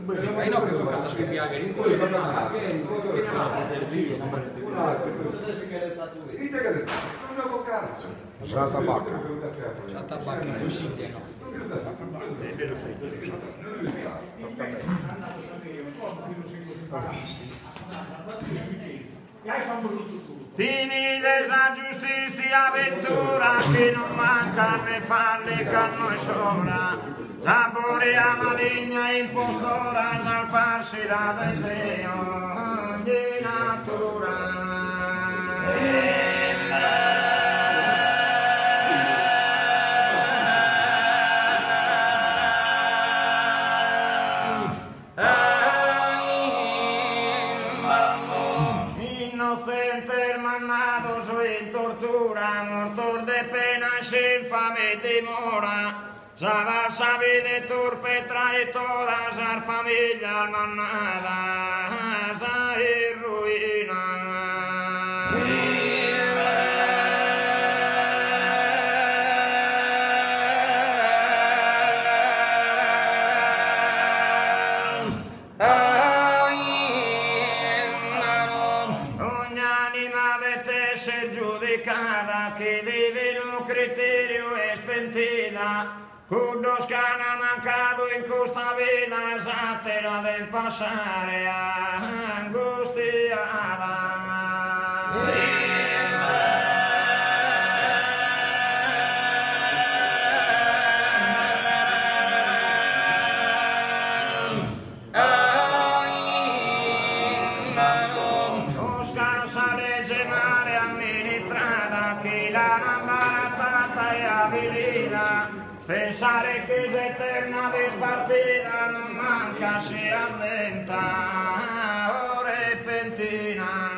Ai no che voi canta scoppiare, in quello che sta che inizia che non ne ho cazzo. Già tabacco. c'ha tabacchi, lui si intende. Tini desa giustizia ventura che non manca né farle che a noi sopra. Saborea maligna impostora al farsi da del Dio di natura. Innocente hermanado soy en tortura, mortor de pena sin infame dimora. Saber saber de turpe traitora, ser familia almanada, ser ruina. Giudicata che deve un criterio è spentita, con dos cana mancato in questa vita esattera del passare angustiata. Pensare che s'eterna dispartita non manca sia lenta o repentina.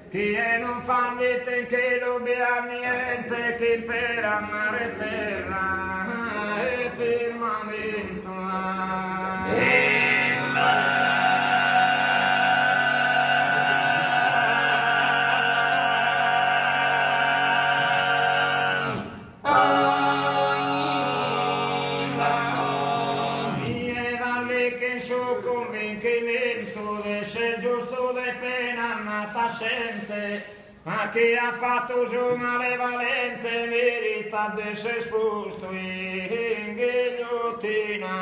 Che non fa niente che non abbia niente che per amare terra e firmamento. E dalle che in suo convincimento di essere giusto di pena nata sente, ma che ha fatto su malevalente merita di essere esposto in ghigliottina.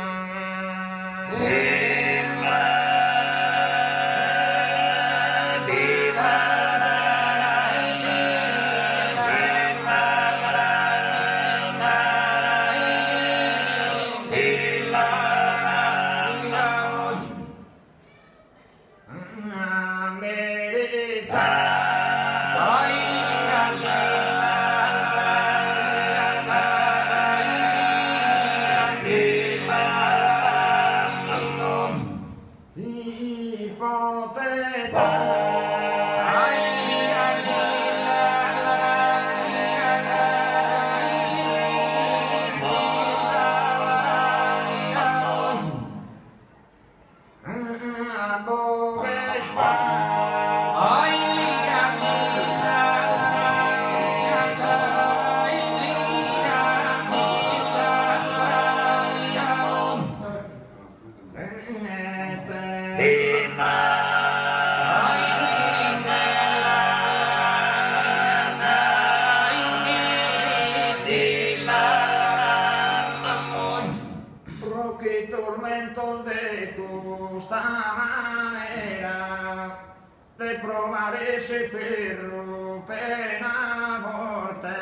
Che tormento de questa manera de provare se ferro per una volta.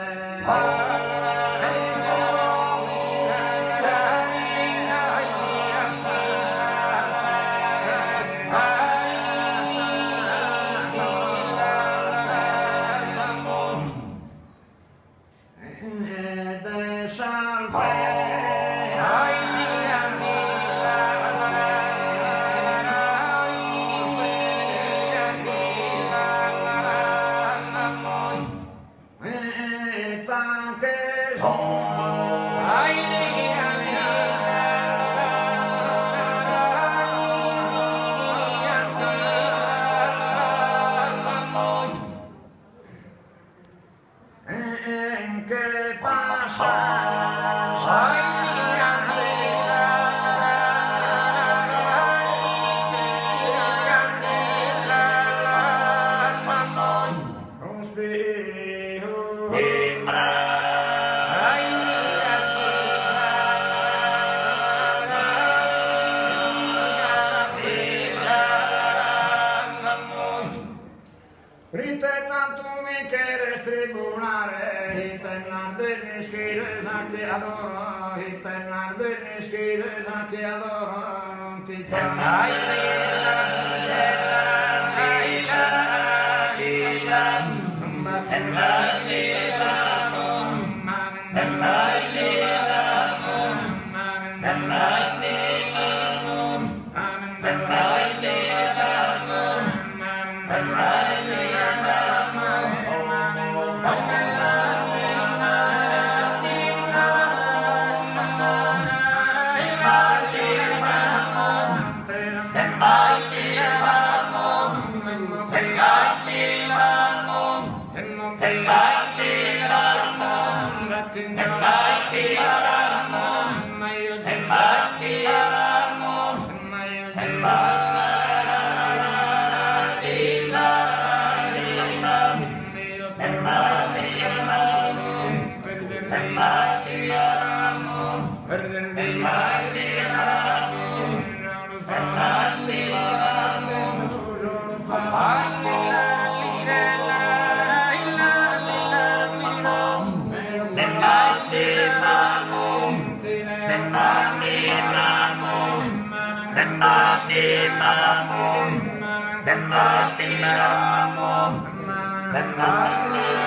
Then